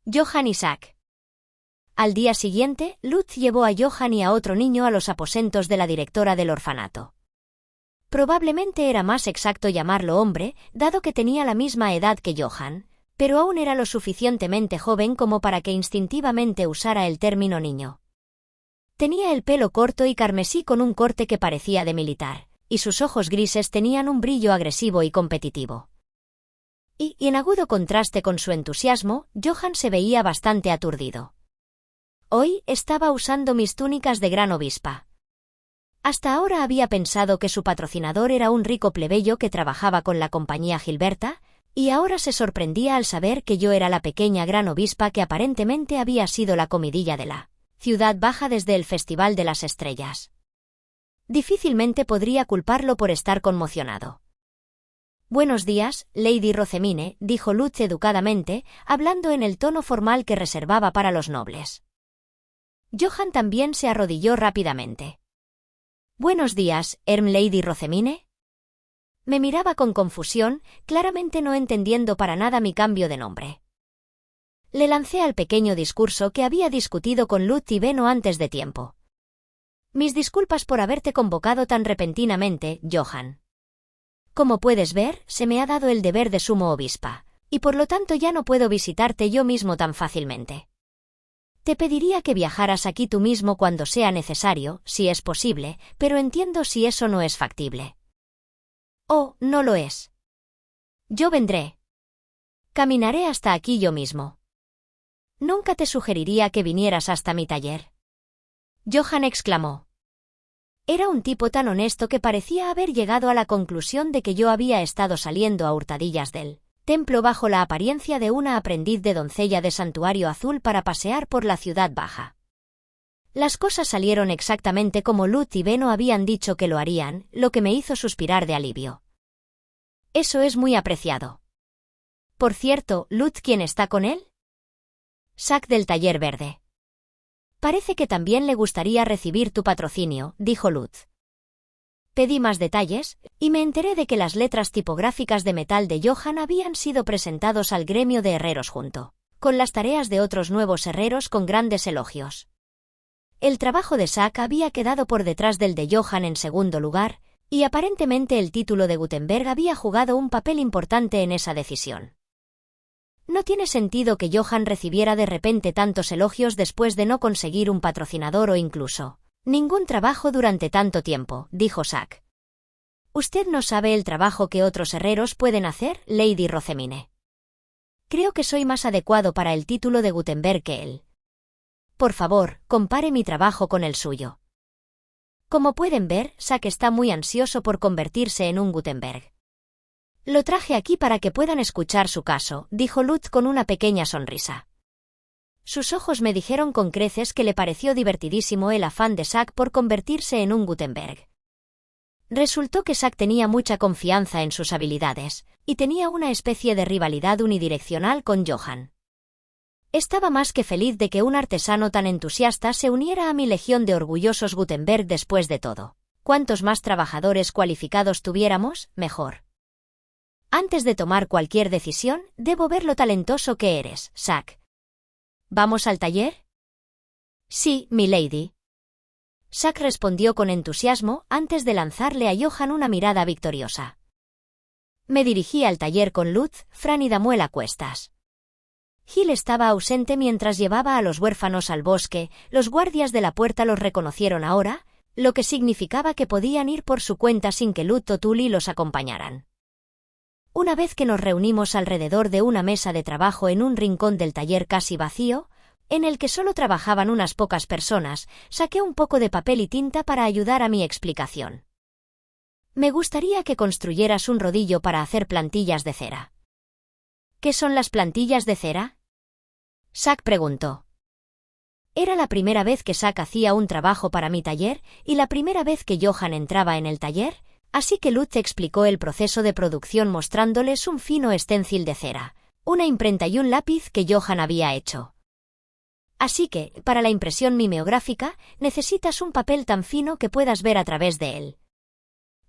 Johan y Zack. Al día siguiente, Lutz llevó a Johan y a otro niño a los aposentos de la directora del orfanato. Probablemente era más exacto llamarlo hombre, dado que tenía la misma edad que Johan, pero aún era lo suficientemente joven como para que instintivamente usara el término niño. Tenía el pelo corto y carmesí con un corte que parecía de militar, y sus ojos grises tenían un brillo agresivo y competitivo. Y en agudo contraste con su entusiasmo, Johan se veía bastante aturdido. Hoy estaba usando mis túnicas de gran obispa. Hasta ahora había pensado que su patrocinador era un rico plebeyo que trabajaba con la compañía Gilberta, y ahora se sorprendía al saber que yo era la pequeña gran obispa que aparentemente había sido la comidilla de la ciudad baja desde el Festival de las Estrellas. Difícilmente podría culparlo por estar conmocionado. «Buenos días, Lady Rosemine», dijo Lutz educadamente, hablando en el tono formal que reservaba para los nobles. Johan también se arrodilló rápidamente. «Buenos días, Lady Rosemine». Me miraba con confusión, claramente no entendiendo para nada mi cambio de nombre. Le lancé al pequeño discurso que había discutido con Lutz y Beno antes de tiempo. «Mis disculpas por haberte convocado tan repentinamente, Johan. Como puedes ver, se me ha dado el deber de sumo obispa, y por lo tanto ya no puedo visitarte yo mismo tan fácilmente. Te pediría que viajaras aquí tú mismo cuando sea necesario, si es posible, pero entiendo si eso no es factible». «Oh, no lo es. Yo vendré. Caminaré hasta aquí yo mismo. Nunca te sugeriría que vinieras hasta mi taller». Johan exclamó. Era un tipo tan honesto que parecía haber llegado a la conclusión de que yo había estado saliendo a hurtadillas del templo bajo la apariencia de una aprendiz de doncella de santuario azul para pasear por la ciudad baja. Las cosas salieron exactamente como Lutz y Beno habían dicho que lo harían, lo que me hizo suspirar de alivio. «Eso es muy apreciado. Por cierto, Lutz, ¿quién está con él?» «Zack del taller verde». «Parece que también le gustaría recibir tu patrocinio», dijo Lutz. Pedí más detalles, y me enteré de que las letras tipográficas de metal de Johan habían sido presentados al gremio de herreros junto con las tareas de otros nuevos herreros con grandes elogios. El trabajo de Zack había quedado por detrás del de Johan en segundo lugar, y aparentemente el título de Gutenberg había jugado un papel importante en esa decisión. No tiene sentido que Johan recibiera de repente tantos elogios después de no conseguir un patrocinador o incluso ningún trabajo durante tanto tiempo, dijo Zack. «Usted no sabe el trabajo que otros herreros pueden hacer, Lady Rosemine. Creo que soy más adecuado para el título de Gutenberg que él. Por favor, compare mi trabajo con el suyo». Como pueden ver, Zack está muy ansioso por convertirse en un Gutenberg. «Lo traje aquí para que puedan escuchar su caso», dijo Lutz con una pequeña sonrisa. Sus ojos me dijeron con creces que le pareció divertidísimo el afán de Zack por convertirse en un Gutenberg. Resultó que Zack tenía mucha confianza en sus habilidades, y tenía una especie de rivalidad unidireccional con Johan. Estaba más que feliz de que un artesano tan entusiasta se uniera a mi legión de orgullosos Gutenberg después de todo. Cuantos más trabajadores cualificados tuviéramos, mejor. Antes de tomar cualquier decisión, debo ver lo talentoso que eres, Zack. ¿Vamos al taller? Sí, milady. Zack respondió con entusiasmo antes de lanzarle a Johan una mirada victoriosa. Me dirigí al taller con Lutz, Fran y Damuel a cuestas. Gil estaba ausente mientras llevaba a los huérfanos al bosque. Los guardias de la puerta los reconocieron ahora, lo que significaba que podían ir por su cuenta sin que Lutz o Tully los acompañaran. Una vez que nos reunimos alrededor de una mesa de trabajo en un rincón del taller casi vacío, en el que solo trabajaban unas pocas personas, saqué un poco de papel y tinta para ayudar a mi explicación. Me gustaría que construyeras un rodillo para hacer plantillas de cera. ¿Qué son las plantillas de cera? Zack preguntó. Era la primera vez que Zack hacía un trabajo para mi taller y la primera vez que Johan entraba en el taller, así que Lutz explicó el proceso de producción mostrándoles un fino stencil de cera, una imprenta y un lápiz que Johan había hecho. Así que, para la impresión mimeográfica, necesitas un papel tan fino que puedas ver a través de él.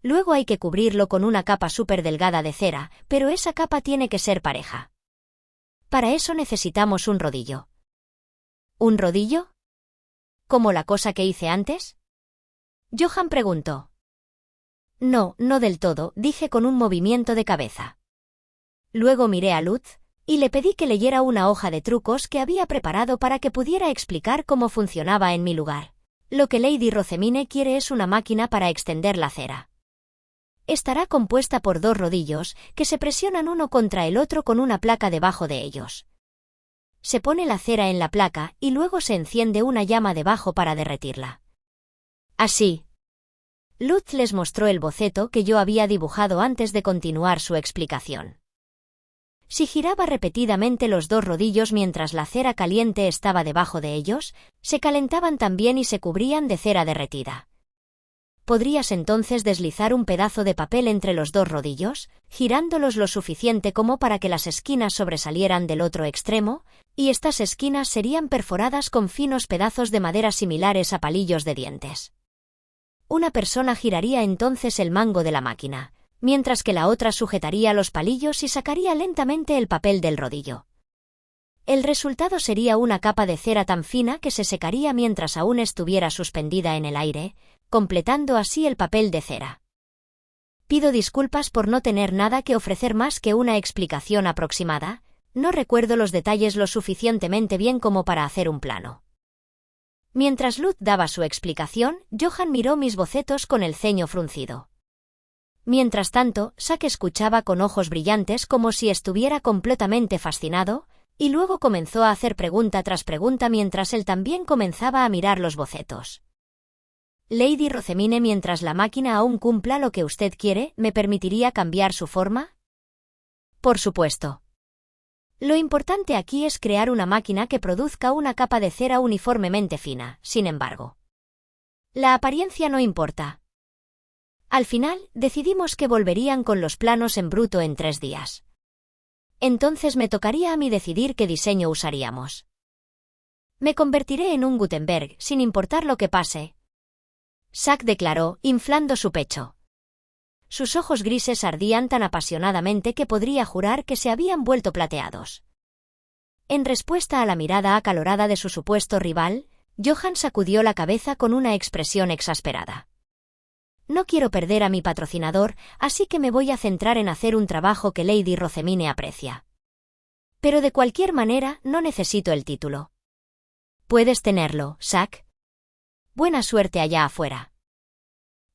Luego hay que cubrirlo con una capa súper delgada de cera, pero esa capa tiene que ser pareja. Para eso necesitamos un rodillo. ¿Un rodillo? ¿Como la cosa que hice antes? Johan preguntó. No, no del todo, dije con un movimiento de cabeza. Luego miré a Lutz y le pedí que leyera una hoja de trucos que había preparado para que pudiera explicar cómo funcionaba en mi lugar. Lo que Lady Rosemine quiere es una máquina para extender la cera. Estará compuesta por 2 rodillos que se presionan uno contra el otro con una placa debajo de ellos. Se pone la cera en la placa y luego se enciende una llama debajo para derretirla. Así. Lutz les mostró el boceto que yo había dibujado antes de continuar su explicación. Si giraba repetidamente los 2 rodillos mientras la cera caliente estaba debajo de ellos, se calentaban también y se cubrían de cera derretida. Podrías entonces deslizar un pedazo de papel entre los 2 rodillos, girándolos lo suficiente como para que las esquinas sobresalieran del otro extremo, y estas esquinas serían perforadas con finos pedazos de madera similares a palillos de dientes. Una persona giraría entonces el mango de la máquina, mientras que la otra sujetaría los palillos y sacaría lentamente el papel del rodillo. El resultado sería una capa de cera tan fina que se secaría mientras aún estuviera suspendida en el aire, completando así el papel de cera. Pido disculpas por no tener nada que ofrecer más que una explicación aproximada, no recuerdo los detalles lo suficientemente bien como para hacer un plano. Mientras Lutz daba su explicación, Johan miró mis bocetos con el ceño fruncido. Mientras tanto, Zack escuchaba con ojos brillantes como si estuviera completamente fascinado, y luego comenzó a hacer pregunta tras pregunta mientras él también comenzaba a mirar los bocetos. Lady Rosemine, mientras la máquina aún cumpla lo que usted quiere, ¿me permitiría cambiar su forma? Por supuesto. Lo importante aquí es crear una máquina que produzca una capa de cera uniformemente fina, sin embargo. La apariencia no importa. Al final, decidimos que volverían con los planos en bruto en 3 días. Entonces me tocaría a mí decidir qué diseño usaríamos. Me convertiré en un Gutenberg, sin importar lo que pase. Zack declaró, inflando su pecho. Sus ojos grises ardían tan apasionadamente que podría jurar que se habían vuelto plateados. En respuesta a la mirada acalorada de su supuesto rival, Johan sacudió la cabeza con una expresión exasperada. No quiero perder a mi patrocinador, así que me voy a centrar en hacer un trabajo que Lady Rosemine aprecia. Pero de cualquier manera, no necesito el título. Puedes tenerlo, Zack. Buena suerte allá afuera.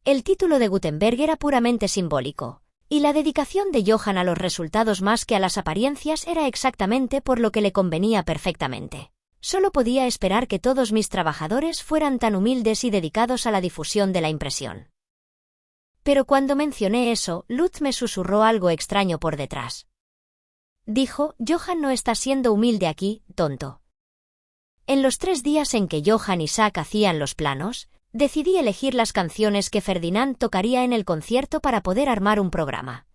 El título de Gutenberg era puramente simbólico, y la dedicación de Johan a los resultados más que a las apariencias era exactamente por lo que le convenía perfectamente. Solo podía esperar que todos mis trabajadores fueran tan humildes y dedicados a la difusión de la impresión. Pero cuando mencioné eso, Lutz me susurró algo extraño por detrás. Dijo, Johan no está siendo humilde aquí, tonto. En los 3 días en que Johan y Zack hacían los planos, decidí elegir las canciones que Ferdinand tocaría en el concierto para poder armar un programa.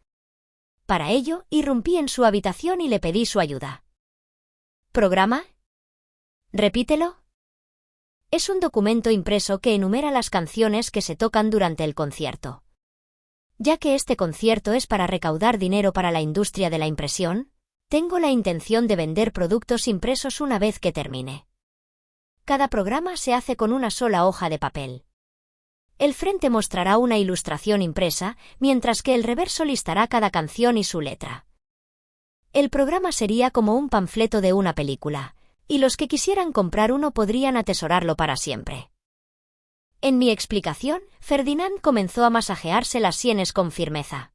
Para ello, irrumpí en su habitación y le pedí su ayuda. ¿Programa? Repítelo. Es un documento impreso que enumera las canciones que se tocan durante el concierto. Ya que este concierto es para recaudar dinero para la industria de la impresión, tengo la intención de vender productos impresos una vez que termine. Cada programa se hace con una sola hoja de papel. El frente mostrará una ilustración impresa, mientras que el reverso listará cada canción y su letra. El programa sería como un panfleto de una película, y los que quisieran comprar uno podrían atesorarlo para siempre. En mi explicación, Ferdinand comenzó a masajearse las sienes con firmeza.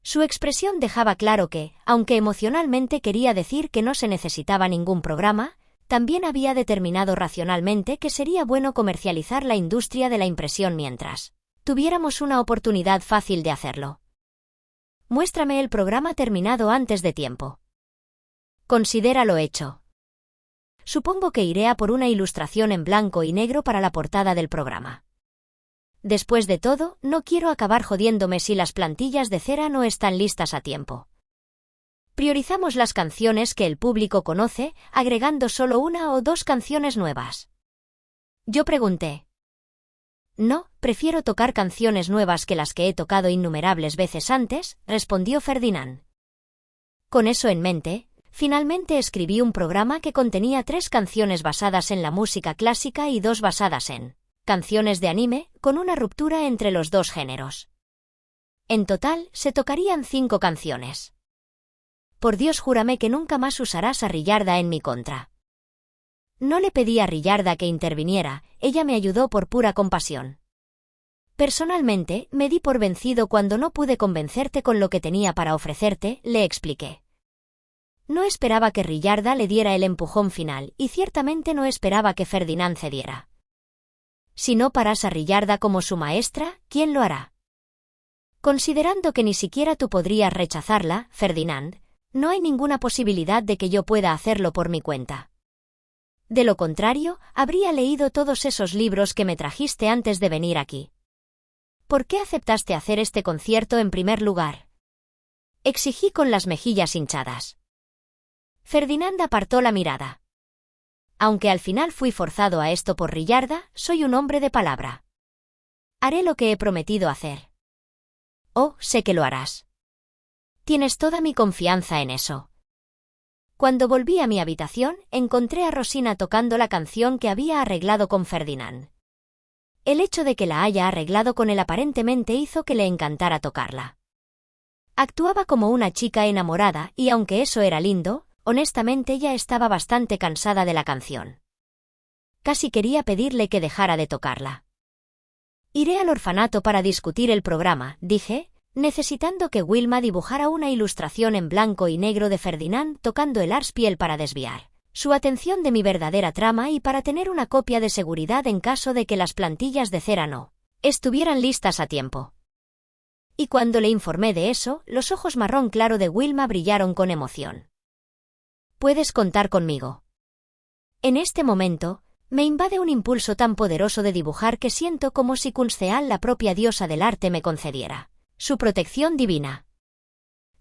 Su expresión dejaba claro que, aunque emocionalmente quería decir que no se necesitaba ningún programa, también había determinado racionalmente que sería bueno comercializar la industria de la impresión mientras tuviéramos una oportunidad fácil de hacerlo. Muéstrame el programa terminado antes de tiempo. Considéralo hecho. Supongo que iré a por una ilustración en blanco y negro para la portada del programa. Después de todo, no quiero acabar jodiéndome si las plantillas de cera no están listas a tiempo. Priorizamos las canciones que el público conoce, agregando solo 1 o 2 canciones nuevas. Yo pregunté. No, prefiero tocar canciones nuevas que las que he tocado innumerables veces antes, respondió Ferdinand. Con eso en mente, finalmente escribí un programa que contenía 3 canciones basadas en la música clásica y 2 basadas en canciones de anime, con una ruptura entre los 2 géneros. En total, se tocarían 5 canciones. Por Dios, júrame que nunca más usarás a Rillarda en mi contra. No le pedí a Rillarda que interviniera, ella me ayudó por pura compasión. Personalmente, me di por vencido cuando no pude convencerte con lo que tenía para ofrecerte, le expliqué. No esperaba que Rillarda le diera el empujón final, y ciertamente no esperaba que Ferdinand cediera. Si no paras a Rillarda como su maestra, ¿quién lo hará? Considerando que ni siquiera tú podrías rechazarla, Ferdinand, no hay ninguna posibilidad de que yo pueda hacerlo por mi cuenta. De lo contrario, habría leído todos esos libros que me trajiste antes de venir aquí. ¿Por qué aceptaste hacer este concierto en primer lugar? Exigí con las mejillas hinchadas. Ferdinand apartó la mirada. Aunque al final fui forzado a esto por Rillarda, soy un hombre de palabra. Haré lo que he prometido hacer. Oh, sé que lo harás. Tienes toda mi confianza en eso. Cuando volví a mi habitación, encontré a Rosina tocando la canción que había arreglado con Ferdinand. El hecho de que la haya arreglado con él aparentemente hizo que le encantara tocarla. Actuaba como una chica enamorada y aunque eso era lindo, honestamente ya estaba bastante cansada de la canción. Casi quería pedirle que dejara de tocarla. Iré al orfanato para discutir el programa, dije, necesitando que Wilma dibujara una ilustración en blanco y negro de Ferdinand tocando el arspiel para desviar su atención de mi verdadera trama y para tener una copia de seguridad en caso de que las plantillas de cera no estuvieran listas a tiempo. Y cuando le informé de eso, los ojos marrón claro de Wilma brillaron con emoción. Puedes contar conmigo. En este momento, me invade un impulso tan poderoso de dibujar que siento como si Kunsteal, la propia diosa del arte, me concediera su protección divina.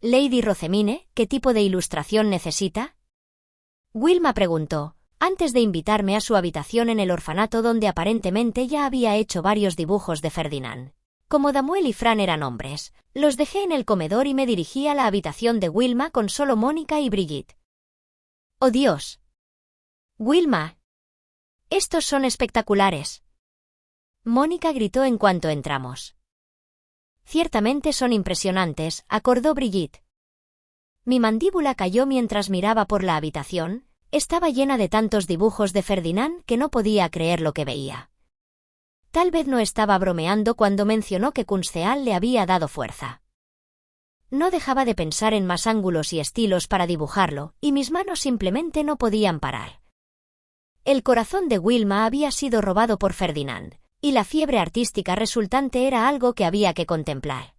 Lady Rosemine, ¿qué tipo de ilustración necesita? Wilma preguntó, antes de invitarme a su habitación en el orfanato donde aparentemente ya había hecho varios dibujos de Ferdinand. Como Damuel y Fran eran hombres, los dejé en el comedor y me dirigí a la habitación de Wilma con solo Mónica y Brigitte. ¡Oh Dios! Wilma, estos son espectaculares. Mónica gritó en cuanto entramos. Ciertamente son impresionantes, acordó Brigitte. Mi mandíbula cayó mientras miraba por la habitación, estaba llena de tantos dibujos de Ferdinand que no podía creer lo que veía. Tal vez no estaba bromeando cuando mencionó que Kunsteal le había dado fuerza. No dejaba de pensar en más ángulos y estilos para dibujarlo, y mis manos simplemente no podían parar. El corazón de Wilma había sido robado por Ferdinand, y la fiebre artística resultante era algo que había que contemplar.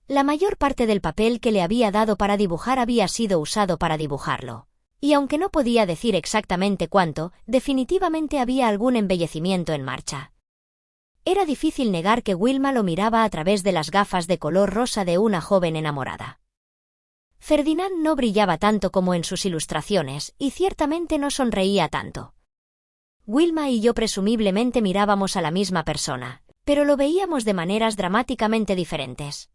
La mayor parte del papel que le había dado para dibujar había sido usado para dibujarlo. Y aunque no podía decir exactamente cuánto, definitivamente había algún embellecimiento en marcha. Era difícil negar que Wilma lo miraba a través de las gafas de color rosa de una joven enamorada. Ferdinand no brillaba tanto como en sus ilustraciones, y ciertamente no sonreía tanto. Wilma y yo presumiblemente mirábamos a la misma persona, pero lo veíamos de maneras dramáticamente diferentes.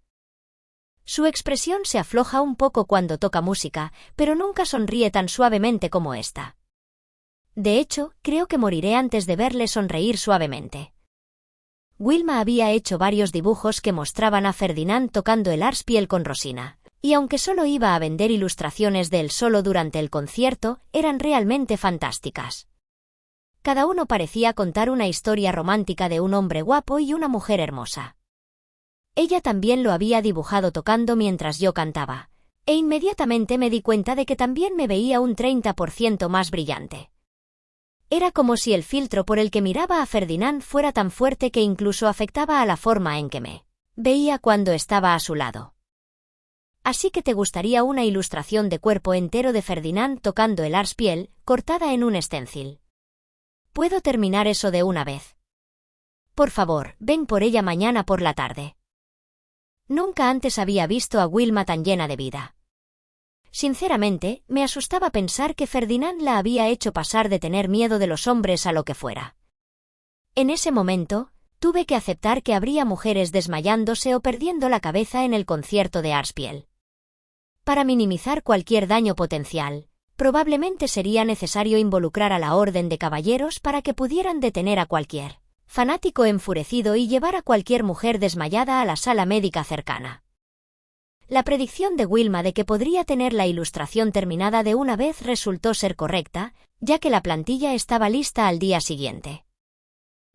Su expresión se afloja un poco cuando toca música, pero nunca sonríe tan suavemente como esta. De hecho, creo que moriré antes de verle sonreír suavemente. Wilma había hecho varios dibujos que mostraban a Ferdinand tocando el arspiel con Rosina, y aunque solo iba a vender ilustraciones de él solo durante el concierto, eran realmente fantásticas. Cada uno parecía contar una historia romántica de un hombre guapo y una mujer hermosa. Ella también lo había dibujado tocando mientras yo cantaba, e inmediatamente me di cuenta de que también me veía un 30% más brillante. Era como si el filtro por el que miraba a Ferdinand fuera tan fuerte que incluso afectaba a la forma en que me veía cuando estaba a su lado. Así que te gustaría una ilustración de cuerpo entero de Ferdinand tocando el arspiel, cortada en un stencil. Puedo terminar eso de una vez. Por favor, ven por ella mañana por la tarde. Nunca antes había visto a Wilma tan llena de vida. Sinceramente, me asustaba pensar que Ferdinand la había hecho pasar de tener miedo de los hombres a lo que fuera. En ese momento, tuve que aceptar que habría mujeres desmayándose o perdiendo la cabeza en el concierto de Arspiel. Para minimizar cualquier daño potencial, probablemente sería necesario involucrar a la Orden de Caballeros para que pudieran detener a cualquier fanático enfurecido y llevar a cualquier mujer desmayada a la sala médica cercana. La predicción de Wilma de que podría tener la ilustración terminada de una vez resultó ser correcta, ya que la plantilla estaba lista al día siguiente.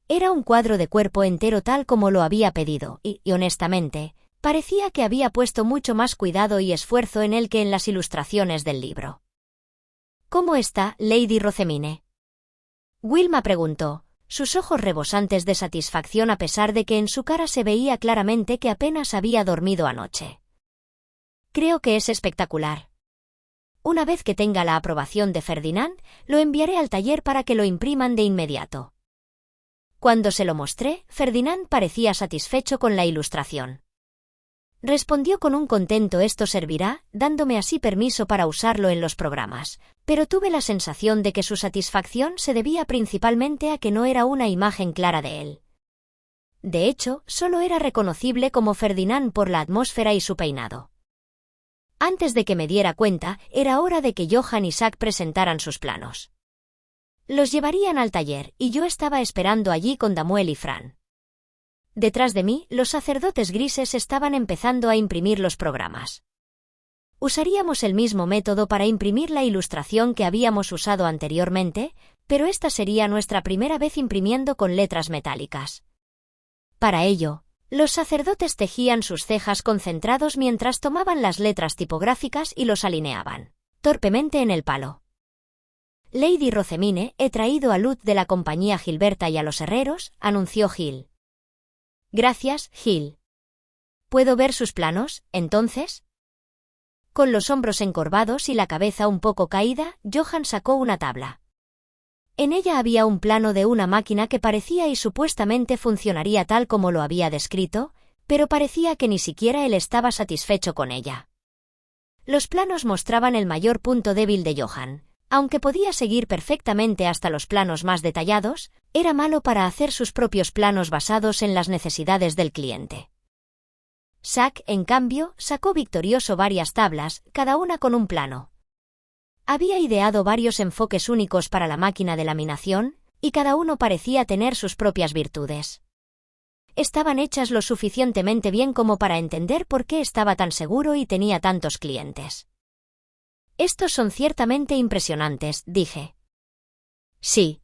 Era un cuadro de cuerpo entero tal como lo había pedido, y honestamente, parecía que había puesto mucho más cuidado y esfuerzo en él que en las ilustraciones del libro. ¿Cómo está, Lady Rosemine? Wilma preguntó, sus ojos rebosantes de satisfacción a pesar de que en su cara se veía claramente que apenas había dormido anoche. Creo que es espectacular. Una vez que tenga la aprobación de Ferdinand, lo enviaré al taller para que lo impriman de inmediato. Cuando se lo mostré, Ferdinand parecía satisfecho con la ilustración. Respondió con un contento esto servirá, dándome así permiso para usarlo en los programas, pero tuve la sensación de que su satisfacción se debía principalmente a que no era una imagen clara de él. De hecho, solo era reconocible como Ferdinand por la atmósfera y su peinado. Antes de que me diera cuenta, era hora de que Johann y Zack presentaran sus planos. Los llevarían al taller, y yo estaba esperando allí con Damuel y Fran. Detrás de mí, los sacerdotes grises estaban empezando a imprimir los programas. Usaríamos el mismo método para imprimir la ilustración que habíamos usado anteriormente, pero esta sería nuestra primera vez imprimiendo con letras metálicas. Para ello, los sacerdotes tejían sus cejas concentrados mientras tomaban las letras tipográficas y los alineaban torpemente en el palo. Lady Rosemine, he traído a Luz de la compañía Gilberta y a los herreros, anunció Gil. Gracias, Gil. ¿Puedo ver sus planos, entonces? Con los hombros encorvados y la cabeza un poco caída, Johann sacó una tabla. En ella había un plano de una máquina que parecía y supuestamente funcionaría tal como lo había descrito, pero parecía que ni siquiera él estaba satisfecho con ella. Los planos mostraban el mayor punto débil de Johann. Aunque podía seguir perfectamente hasta los planos más detallados, era malo para hacer sus propios planos basados en las necesidades del cliente. Zack, en cambio, sacó victorioso varias tablas, cada una con un plano. Había ideado varios enfoques únicos para la máquina de laminación, y cada uno parecía tener sus propias virtudes. Estaban hechas lo suficientemente bien como para entender por qué estaba tan seguro y tenía tantos clientes. Estos son ciertamente impresionantes, dije. Sí.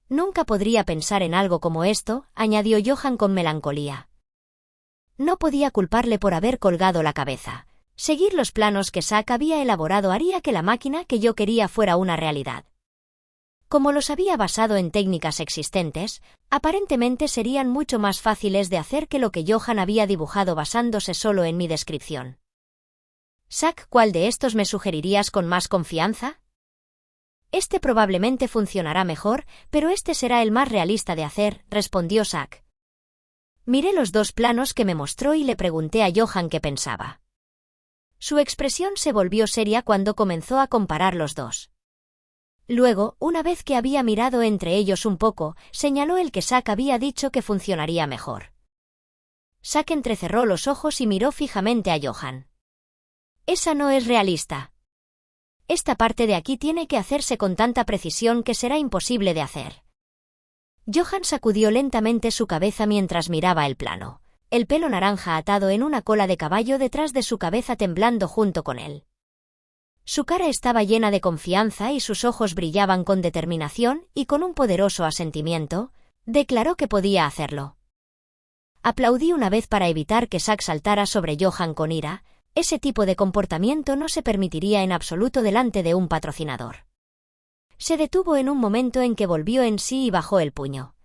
Nunca podría pensar en algo como esto, añadió Johann con melancolía. No podía culparle por haber colgado la cabeza. Seguir los planos que Zack había elaborado haría que la máquina que yo quería fuera una realidad. Como los había basado en técnicas existentes, aparentemente serían mucho más fáciles de hacer que lo que Johann había dibujado basándose solo en mi descripción. Zack, ¿cuál de estos me sugerirías con más confianza? Este probablemente funcionará mejor, pero este será el más realista de hacer, respondió Zack. Miré los dos planos que me mostró y le pregunté a Johann qué pensaba. Su expresión se volvió seria cuando comenzó a comparar los dos. Luego, una vez que había mirado entre ellos un poco, señaló el que Zack había dicho que funcionaría mejor. Zack entrecerró los ojos y miró fijamente a Johann. Esa no es realista. Esta parte de aquí tiene que hacerse con tanta precisión que será imposible de hacer. Johann sacudió lentamente su cabeza mientras miraba el plano, el pelo naranja atado en una cola de caballo detrás de su cabeza temblando junto con él. Su cara estaba llena de confianza y sus ojos brillaban con determinación y con un poderoso asentimiento, declaró que podía hacerlo. Aplaudí una vez para evitar que Zack saltara sobre Johann con ira. Ese tipo de comportamiento no se permitiría en absoluto delante de un patrocinador. Se detuvo en un momento en que volvió en sí y bajó el puño.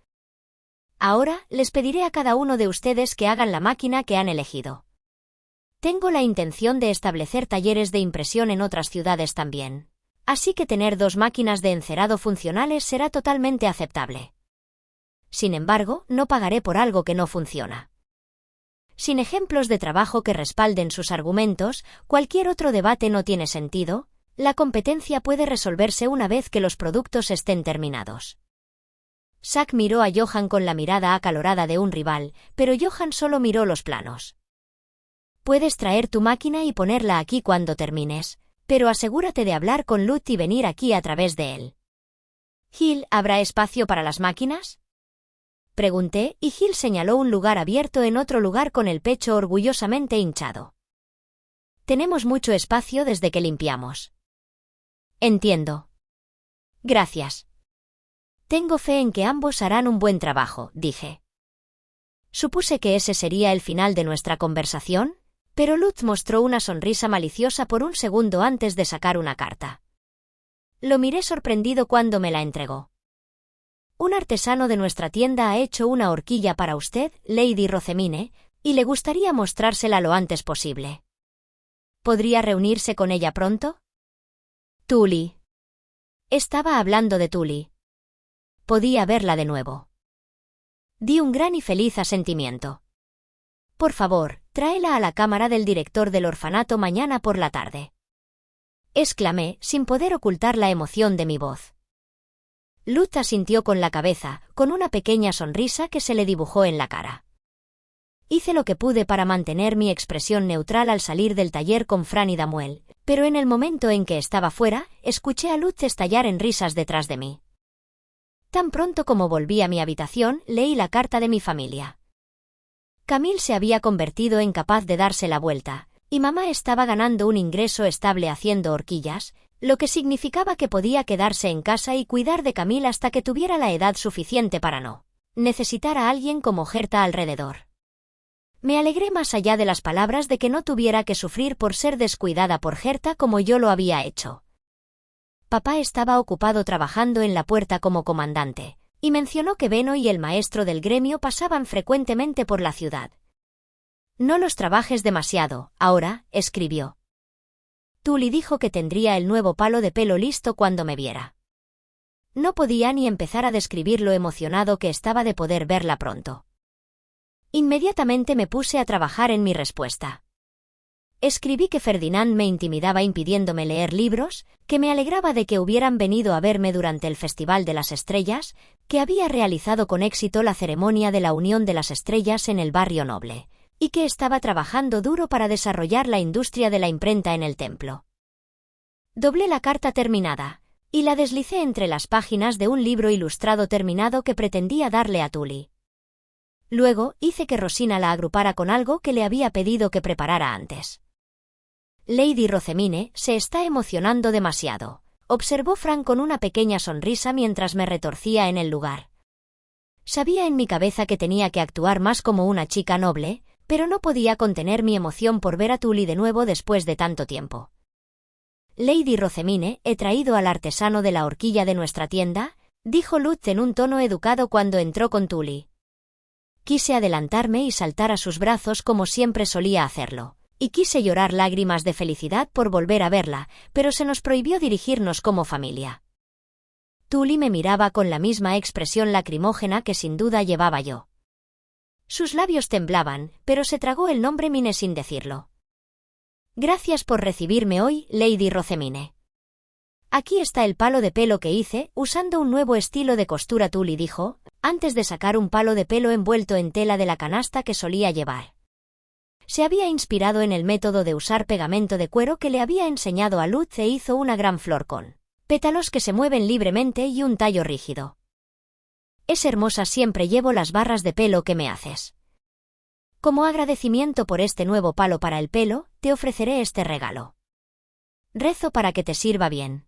Ahora, les pediré a cada uno de ustedes que hagan la máquina que han elegido. Tengo la intención de establecer talleres de impresión en otras ciudades también, así que tener 2 máquinas de encerado funcionales será totalmente aceptable. Sin embargo, no pagaré por algo que no funciona. Sin ejemplos de trabajo que respalden sus argumentos, cualquier otro debate no tiene sentido. La competencia puede resolverse una vez que los productos estén terminados. Zack miró a Johann con la mirada acalorada de un rival, pero Johann solo miró los planos. Puedes traer tu máquina y ponerla aquí cuando termines, pero asegúrate de hablar con Lutz y venir aquí a través de él. Gil, ¿habrá espacio para las máquinas? Pregunté, y Gil señaló un lugar abierto en otro lugar con el pecho orgullosamente hinchado. Tenemos mucho espacio desde que limpiamos. Entiendo. Gracias. Tengo fe en que ambos harán un buen trabajo, dije. Supuse que ese sería el final de nuestra conversación, pero Lutz mostró una sonrisa maliciosa por un segundo antes de sacar una carta. Lo miré sorprendido cuando me la entregó. Un artesano de nuestra tienda ha hecho una horquilla para usted, Lady Rosemine, y le gustaría mostrársela lo antes posible. ¿Podría reunirse con ella pronto? Tully. Estaba hablando de Tully. Podía verla de nuevo. Di un gran y feliz asentimiento. Por favor, tráela a la cámara del director del orfanato mañana por la tarde. Exclamé, sin poder ocultar la emoción de mi voz. Lutz asintió con la cabeza, con una pequeña sonrisa que se le dibujó en la cara. Hice lo que pude para mantener mi expresión neutral al salir del taller con Fran y Damuel, pero en el momento en que estaba fuera, escuché a Lutz estallar en risas detrás de mí. Tan pronto como volví a mi habitación, leí la carta de mi familia. Camille se había convertido en capaz de darse la vuelta, y mamá estaba ganando un ingreso estable haciendo horquillas, lo que significaba que podía quedarse en casa y cuidar de Camille hasta que tuviera la edad suficiente para no necesitar a alguien como Gerta alrededor. Me alegré más allá de las palabras de que no tuviera que sufrir por ser descuidada por Gerta como yo lo había hecho. Papá estaba ocupado trabajando en la puerta como comandante, y mencionó que Beno y el maestro del gremio pasaban frecuentemente por la ciudad. No los trabajes demasiado, ahora, escribió. Tully dijo que tendría el nuevo palo de pelo listo cuando me viera. No podía ni empezar a describir lo emocionado que estaba de poder verla pronto. Inmediatamente me puse a trabajar en mi respuesta. Escribí que Ferdinand me intimidaba impidiéndome leer libros, que me alegraba de que hubieran venido a verme durante el Festival de las Estrellas, que había realizado con éxito la ceremonia de la Unión de las Estrellas en el barrio noble, y que estaba trabajando duro para desarrollar la industria de la imprenta en el templo. Doblé la carta terminada, y la deslicé entre las páginas de un libro ilustrado terminado que pretendía darle a Tully. Luego, hice que Rosina la agrupara con algo que le había pedido que preparara antes. Lady Rosemine se está emocionando demasiado, observó Fran con una pequeña sonrisa mientras me retorcía en el lugar. Sabía en mi cabeza que tenía que actuar más como una chica noble, pero no podía contener mi emoción por ver a Tully de nuevo después de tanto tiempo. Lady Rosemine, he traído al artesano de la horquilla de nuestra tienda, dijo Lutz en un tono educado cuando entró con Tully. Quise adelantarme y saltar a sus brazos como siempre solía hacerlo, y quise llorar lágrimas de felicidad por volver a verla, pero se nos prohibió dirigirnos como familia. Tully me miraba con la misma expresión lacrimógena que sin duda llevaba yo. Sus labios temblaban, pero se tragó el nombre Mine sin decirlo. Gracias por recibirme hoy, Lady Rosemine. Aquí está el palo de pelo que hice, usando un nuevo estilo de costura, Tully dijo, antes de sacar un palo de pelo envuelto en tela de la canasta que solía llevar. Se había inspirado en el método de usar pegamento de cuero que le había enseñado a Lutz e hizo una gran flor con pétalos que se mueven libremente y un tallo rígido. Es hermosa, siempre llevo las barras de pelo que me haces. Como agradecimiento por este nuevo palo para el pelo, te ofreceré este regalo. Rezo para que te sirva bien.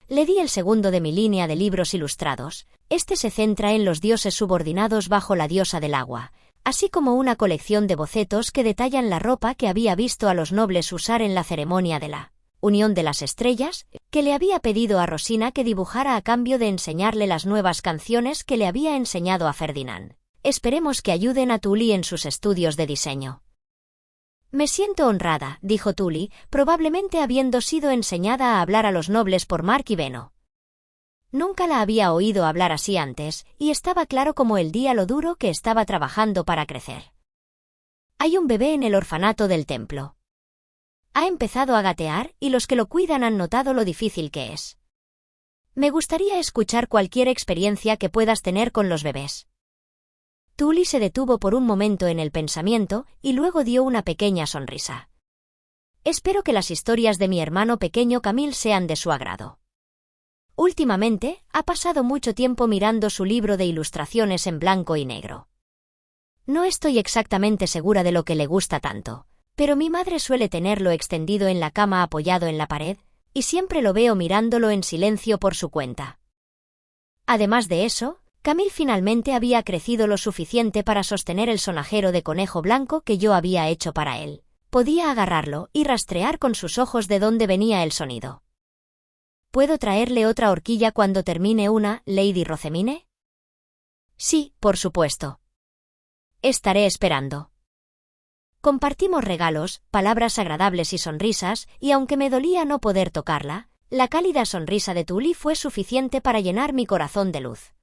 Le di el segundo de mi línea de libros ilustrados. Este se centra en los dioses subordinados bajo la diosa del agua, así como una colección de bocetos que detallan la ropa que había visto a los nobles usar en la ceremonia de la Unión de las Estrellas, que le había pedido a Rosina que dibujara a cambio de enseñarle las nuevas canciones que le había enseñado a Ferdinand. Esperemos que ayuden a Tully en sus estudios de diseño. Me siento honrada, dijo Tully, probablemente habiendo sido enseñada a hablar a los nobles por Mark y Beno. Nunca la había oído hablar así antes, y estaba claro como el día lo duro que estaba trabajando para crecer. Hay un bebé en el orfanato del templo. Ha empezado a gatear, y los que lo cuidan han notado lo difícil que es. Me gustaría escuchar cualquier experiencia que puedas tener con los bebés. Tully se detuvo por un momento en el pensamiento y luego dio una pequeña sonrisa. Espero que las historias de mi hermano pequeño Camille sean de su agrado. Últimamente, ha pasado mucho tiempo mirando su libro de ilustraciones en blanco y negro. No estoy exactamente segura de lo que le gusta tanto, pero mi madre suele tenerlo extendido en la cama apoyado en la pared, y siempre lo veo mirándolo en silencio por su cuenta. Además de eso, Camille finalmente había crecido lo suficiente para sostener el sonajero de conejo blanco que yo había hecho para él. Podía agarrarlo y rastrear con sus ojos de dónde venía el sonido. ¿Puedo traerle otra horquilla cuando termine una, Lady Rosamine? Sí, por supuesto. Estaré esperando. Compartimos regalos, palabras agradables y sonrisas, y aunque me dolía no poder tocarla, la cálida sonrisa de Tully fue suficiente para llenar mi corazón de luz.